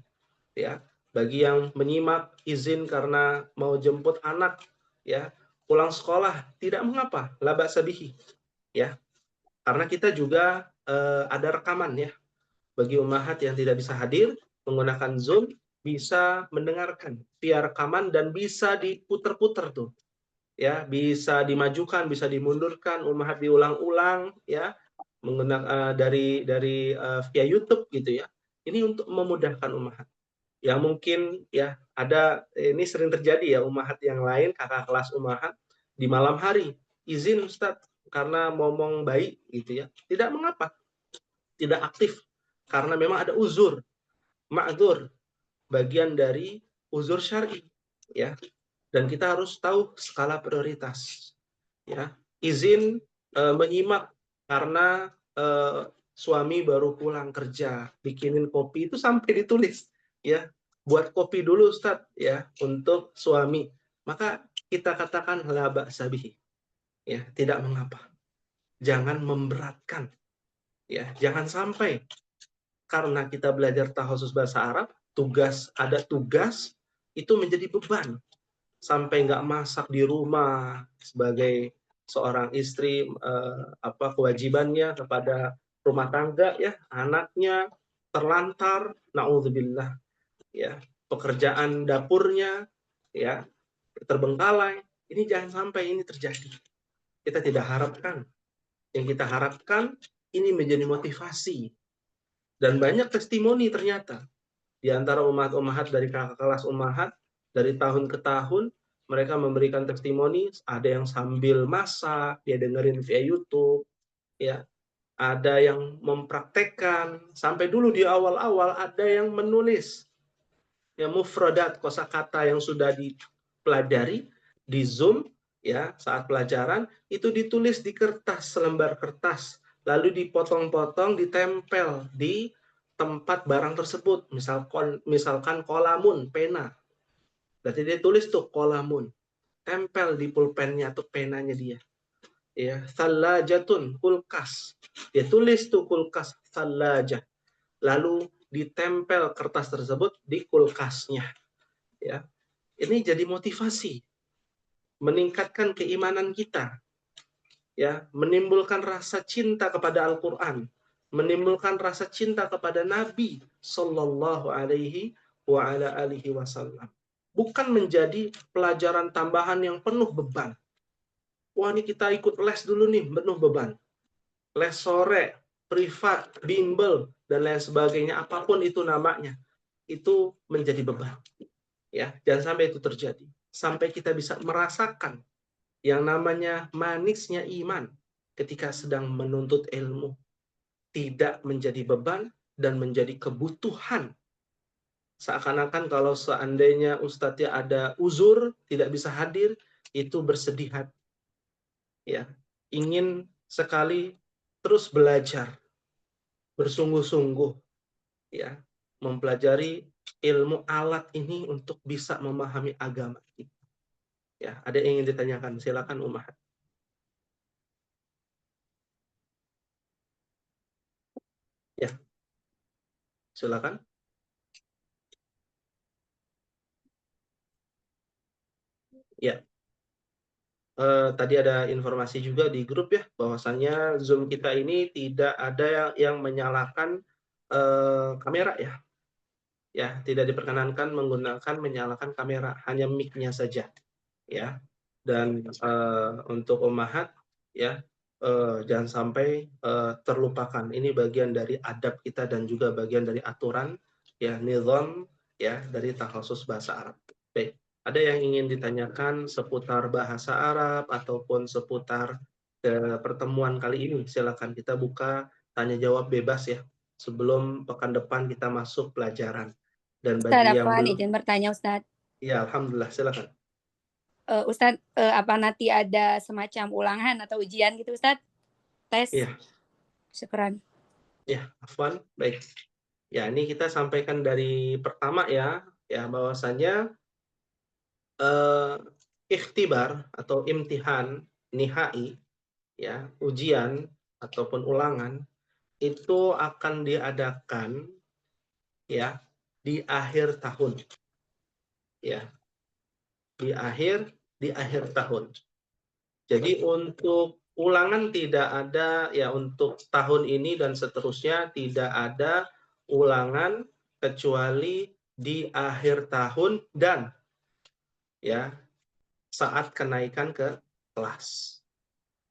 ya. Bagi yang menyimak izin karena mau jemput anak ya pulang sekolah, tidak mengapa, la ba'sa bihi ya, karena kita juga ada rekaman ya, bagi ummahat yang tidak bisa hadir menggunakan Zoom, bisa mendengarkan via rekaman dan bisa diputer-puter tuh. Ya, bisa dimajukan, bisa dimundurkan, ummahat diulang-ulang ya, menggunakan dari via YouTube gitu ya. Ini untuk memudahkan ummahat. Yang mungkin ya ada, ini sering terjadi ya, ummahat yang lain, kakak kelas ummahat di malam hari izin Ustadz karena ngomong bayi gitu ya, tidak mengapa, tidak aktif karena memang ada uzur, ma'dzur, bagian dari uzur syar'i ya. Dan kita harus tahu skala prioritas ya. Izin menyimak karena suami baru pulang kerja, bikinin kopi itu sampai ditulis ya, buat kopi dulu Ustadz ya untuk suami, maka kita katakan la ba'sa bihi ya, tidak mengapa, jangan memberatkan ya, jangan sampai karena kita belajar tahassus bahasa Arab, ada tugas itu menjadi beban sampai nggak masak di rumah sebagai seorang istri, kewajibannya kepada rumah tangga ya, anaknya terlantar, naudzubillah ya, pekerjaan dapurnya ya terbengkalai. Ini jangan sampai ini terjadi. Kita tidak harapkan. Yang kita harapkan ini menjadi motivasi. Dan banyak testimoni ternyata di antara ummahat dari kakak kelas ummahat dari tahun ke tahun mereka memberikan testimoni, ada yang sambil masak, dia dengerin via YouTube, ya, ada yang mempraktekkan, sampai dulu di awal-awal ada yang menulis, ya, mufradat, kosakata yang sudah dipelajari di Zoom, ya, saat pelajaran, itu ditulis di kertas, selembar kertas, lalu dipotong-potong, ditempel di tempat barang tersebut, misalkan kolamun, pena. Berarti dia tulis tuh kolamun, tempel di pulpennya atau penanya dia. Ya, thalajatun, kulkas. Dia tulis tuh kulkas, thalajah. Lalu ditempel kertas tersebut di kulkasnya. Ya. Ini jadi motivasi, meningkatkan keimanan kita. Ya, menimbulkan rasa cinta kepada Al-Qur'an, menimbulkan rasa cinta kepada Nabi sallallahu alaihi wa ala alihi wasallam. Bukan menjadi pelajaran tambahan yang penuh beban. Wah, ini kita ikut les dulu nih, penuh beban. Les sore, privat, bimbel, dan lain sebagainya, apapun itu namanya, itu menjadi beban. Ya, jangan sampai itu terjadi. Sampai kita bisa merasakan yang namanya manisnya iman ketika sedang menuntut ilmu. Tidak menjadi beban dan menjadi kebutuhan. Seakan-akan kalau seandainya ustadznya ada uzur, tidak bisa hadir, itu bersedih hati. Ya, ingin sekali terus belajar, bersungguh-sungguh, ya, mempelajari ilmu alat ini untuk bisa memahami agama kita. Ya, ada yang ingin ditanyakan? Silakan ummahat. Ya, silakan. Ya. Tadi ada informasi juga di grup ya, bahwasannya Zoom kita ini tidak ada yang menyalakan kamera ya. Ya, tidak diperkenankan menyalakan kamera, hanya mic-nya saja. Ya. Dan untuk ummahat ya, jangan sampai terlupakan. Ini bagian dari adab kita dan juga bagian dari aturan ya, nizam ya dari tahassus bahasa Arab. Baik. Ada yang ingin ditanyakan seputar bahasa Arab ataupun seputar pertemuan kali ini? Silakan, kita buka tanya jawab bebas ya sebelum pekan depan kita masuk pelajaran. Dan bagi yang belum, izin bertanya Ustadz. Ya, alhamdulillah, silakan. Ustadz, apa nanti ada semacam ulangan atau ujian gitu Ustadz? Tes? Iya. Syukran. Ya, afwan. Baik. Ya, ini kita sampaikan dari pertama ya bahwasanya ikhtibar atau imtihan nihai ya, ujian ataupun ulangan itu akan diadakan ya di akhir tahun. Ya. Di akhir tahun. Jadi untuk ulangan tidak ada ya, untuk tahun ini dan seterusnya tidak ada ulangan kecuali di akhir tahun dan ya saat kenaikan ke kelas.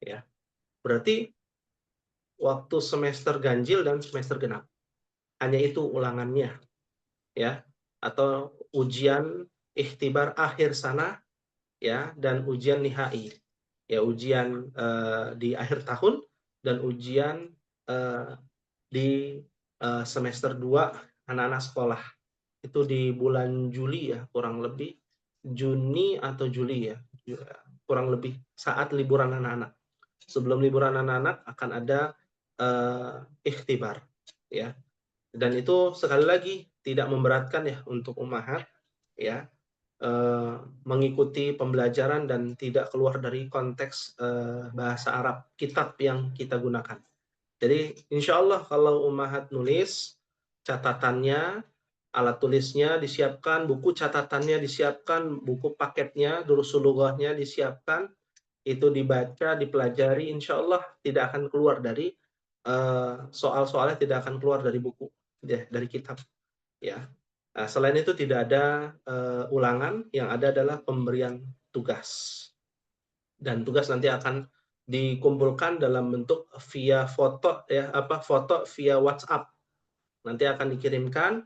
Ya. Berarti waktu semester ganjil dan semester genap. Hanya itu ulangannya. Ya. Atau ujian ikhtibar akhir sana ya dan ujian nihai. Ya, ujian di akhir tahun dan ujian di semester 2 anak-anak sekolah. Itu di bulan Juli ya, kurang lebih Juni atau Juli ya, kurang lebih saat liburan anak-anak. Sebelum liburan anak-anak akan ada ikhtibar ya. Dan itu sekali lagi tidak memberatkan ya untuk ummahat ya, mengikuti pembelajaran dan tidak keluar dari konteks bahasa Arab kitab yang kita gunakan. Jadi insya Allah kalau ummahat nulis, catatannya, alat tulisnya disiapkan, buku catatannya disiapkan, buku paketnya, durusul lughahnya disiapkan, itu dibaca, dipelajari, insya Allah tidak akan keluar dari soal-soalnya tidak akan keluar dari buku, ya, dari kitab. Ya. Nah, selain itu tidak ada ulangan, yang ada adalah pemberian tugas. Dan tugas nanti akan dikumpulkan dalam bentuk via foto ya, foto via WhatsApp. Nanti akan dikirimkan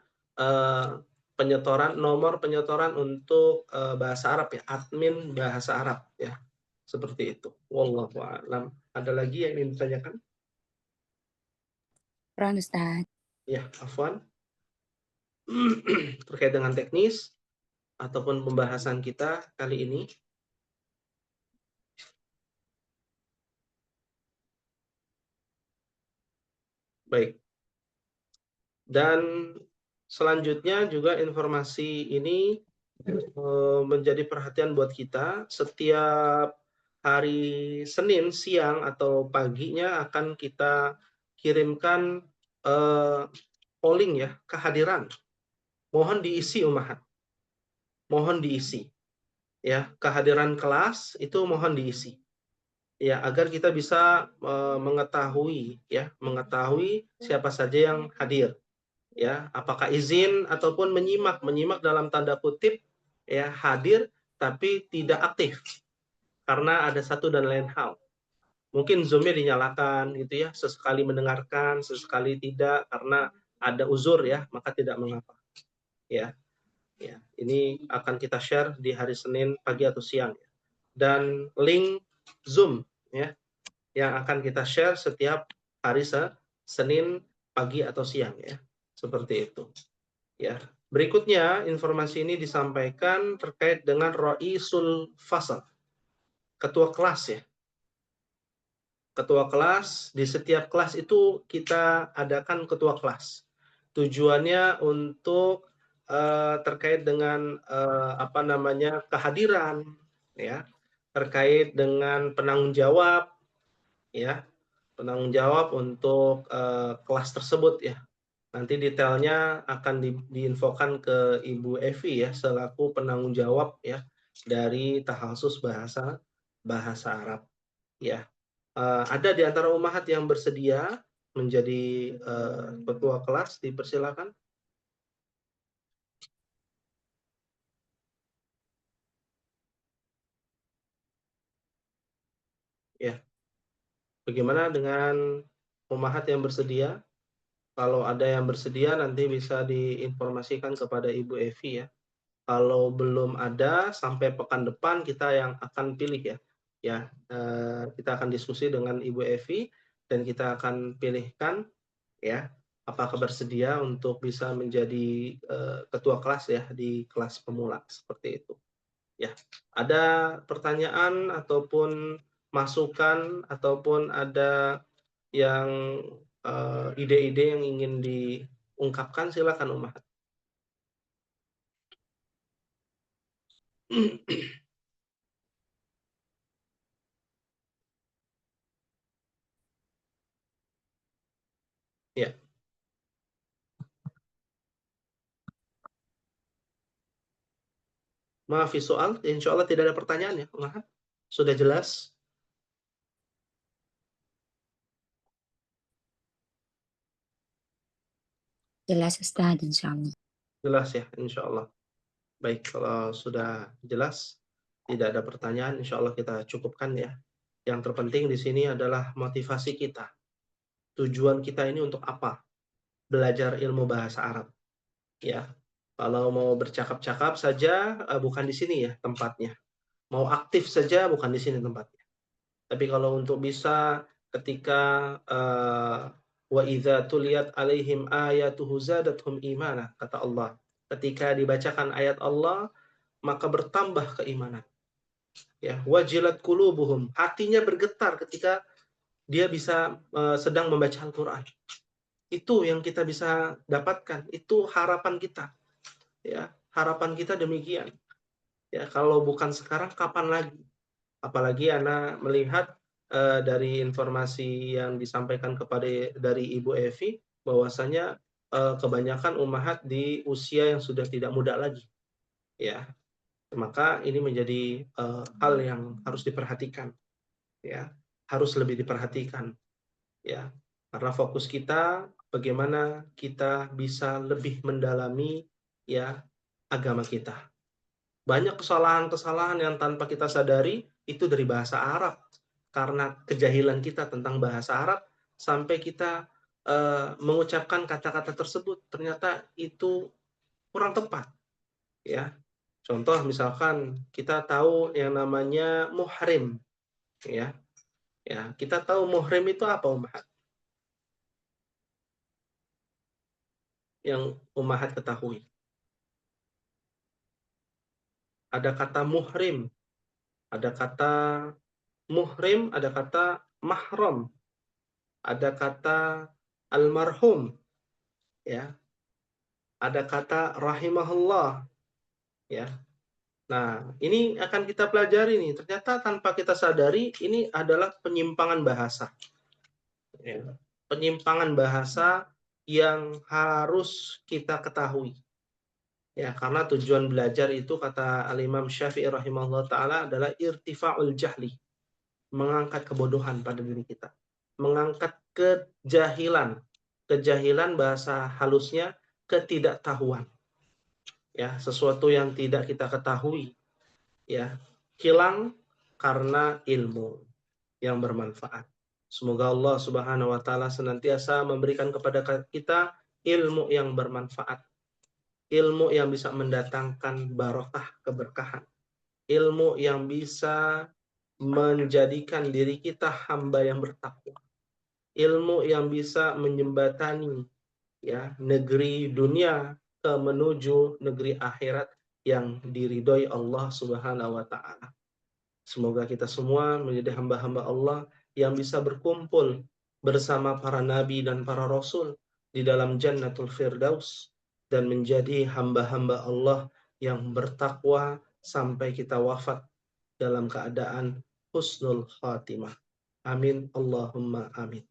nomor penyetoran untuk bahasa Arab ya, admin bahasa Arab ya. Seperti itu. Wallahu a'lam. Ada lagi yang ingin ditanyakan? Ron Ustaz. Ya, afwan. Terkait dengan teknis ataupun pembahasan kita kali ini. Baik. Dan selanjutnya juga informasi ini menjadi perhatian buat kita. Setiap hari Senin siang atau paginya akan kita kirimkan polling ya, kehadiran. Mohon diisi ummahat. Mohon diisi. Ya, kehadiran kelas itu mohon diisi. Ya, agar kita bisa mengetahui siapa saja yang hadir. Ya, apakah izin ataupun menyimak dalam tanda kutip ya, hadir tapi tidak aktif karena ada satu dan lain hal. Mungkin Zoom-nya dinyalakan gitu ya, sesekali mendengarkan, sesekali tidak karena ada uzur ya, maka tidak mengapa. Ya. Ya, ini akan kita share di hari Senin pagi atau siang. Dan link Zoom ya yang akan kita share setiap hari Senin pagi atau siang ya. Seperti itu. Ya. Berikutnya informasi ini disampaikan terkait dengan Ra'isul Fasal. Ketua kelas ya. Ketua kelas, di setiap kelas itu kita adakan ketua kelas. Tujuannya untuk terkait dengan kehadiran ya, terkait dengan penanggung jawab ya, penanggung jawab untuk kelas tersebut ya. Nanti detailnya akan diinfokan ke Ibu Evi ya, selaku penanggung jawab ya dari Takhasus bahasa Arab ya. Ada di antara ummahat yang bersedia menjadi ketua kelas, dipersilakan. Ya. Bagaimana dengan ummahat yang bersedia? Kalau ada yang bersedia nanti bisa diinformasikan kepada Ibu Evi ya. Kalau belum ada sampai pekan depan kita yang akan pilih ya. Ya, kita akan diskusi dengan Ibu Evi dan kita akan pilihkan ya apakah bersedia untuk bisa menjadi ketua kelas ya di kelas pemula seperti itu. Ya, ada pertanyaan ataupun masukan ataupun ada yang ide-ide yang ingin diungkapkan, silakan ummahat. Ya. Maaf soal, insya Allah tidak ada pertanyaan ya, ummahat. Sudah jelas. Jelas Ustaz, insya Allah. Jelas ya, insya Allah. Baik, kalau sudah jelas, tidak ada pertanyaan, insya Allah kita cukupkan ya. Yang terpenting di sini adalah motivasi kita. Tujuan kita ini untuk apa? Belajar ilmu bahasa Arab. Ya, kalau mau bercakap-cakap saja, bukan di sini ya tempatnya. Mau aktif saja, bukan di sini tempatnya. Tapi kalau untuk bisa ketika wa idza tuliyat alaihim ayatuhu zadatuhum imana, kata Allah. Ketika dibacakan ayat Allah, maka bertambah keimanan. Ya, wajilat qulubuhum, hatinya bergetar ketika dia bisa sedang membaca Al-Qur'an. Itu yang kita bisa dapatkan, itu harapan kita. Ya, harapan kita demikian. Ya, kalau bukan sekarang kapan lagi? Apalagi Ana melihat dari informasi yang disampaikan dari Ibu Evi, bahwasanya kebanyakan ummahat di usia yang sudah tidak muda lagi, ya. Maka ini menjadi hal yang harus diperhatikan, ya. Harus lebih diperhatikan, ya. Karena fokus kita bagaimana kita bisa lebih mendalami ya agama kita. Banyak kesalahan-kesalahan yang tanpa kita sadari itu dari bahasa Arab. Karena kejahilan kita tentang bahasa Arab, sampai kita mengucapkan kata-kata tersebut ternyata itu kurang tepat. Ya, contoh misalkan kita tahu yang namanya muhrim, ya, kita tahu muhrim itu apa, ummahat? Yang ummahat ketahui. Ada kata muhrim, ada kata muhrim, ada kata mahram, ada kata almarhum, ya, ada kata rahimahullah, ya. Nah, ini akan kita pelajari nih. Ternyata tanpa kita sadari ini adalah penyimpangan bahasa, ya. Penyimpangan bahasa yang harus kita ketahui, ya. Karena tujuan belajar itu, kata Al-Imam Syafi'i rahimahullah ta'ala, adalah irtifa'ul jahli, mengangkat kebodohan pada diri kita, mengangkat kejahilan bahasa halusnya ketidaktahuan, ya, sesuatu yang tidak kita ketahui, ya, hilang karena ilmu yang bermanfaat. Semoga Allah Subhanahu wa taala senantiasa memberikan kepada kita ilmu yang bermanfaat, ilmu yang bisa mendatangkan barokah, keberkahan, ilmu yang bisa menjadikan diri kita hamba yang bertakwa, ilmu yang bisa menjembatani ya negeri dunia ke menuju negeri akhirat yang diridhoi Allah Subhanahu wa taala. Semoga kita semua menjadi hamba-hamba Allah yang bisa berkumpul bersama para nabi dan para rasul di dalam Jannatul Firdaus dan menjadi hamba-hamba Allah yang bertakwa sampai kita wafat dalam keadaan husnul khatimah. Amin, Allahumma amin.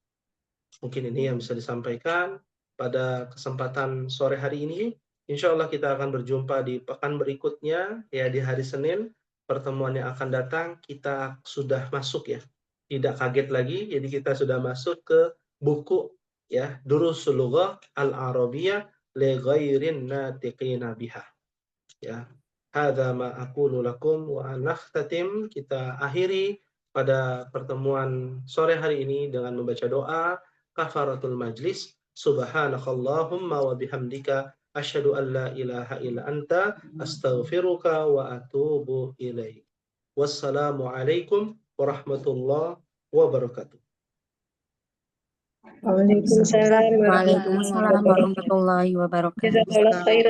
Mungkin ini yang bisa disampaikan pada kesempatan sore hari ini. Insya Allah kita akan berjumpa di pekan berikutnya, ya, di hari Senin. Pertemuan yang akan datang kita sudah masuk, ya, tidak kaget lagi. Jadi kita sudah masuk ke buku, ya, Durusul Lughah Al-Arabiyyah li ghairin natiqina biha. Ya, hadza ma aqulu lakum wa nakhtatim. Kita akhiri pada pertemuan sore hari ini dengan membaca doa kafaratul majlis. Subhanakallahumma wa bihamdika asyhadu an la ilaha illa anta astaghfiruka wa atubu ilaik. Wassalamualaikum warahmatullahi wabarakatuh. Waalaikumsalam Waalaikumsalam warahmatullahi wabarakatuh. Jazakallah khairan.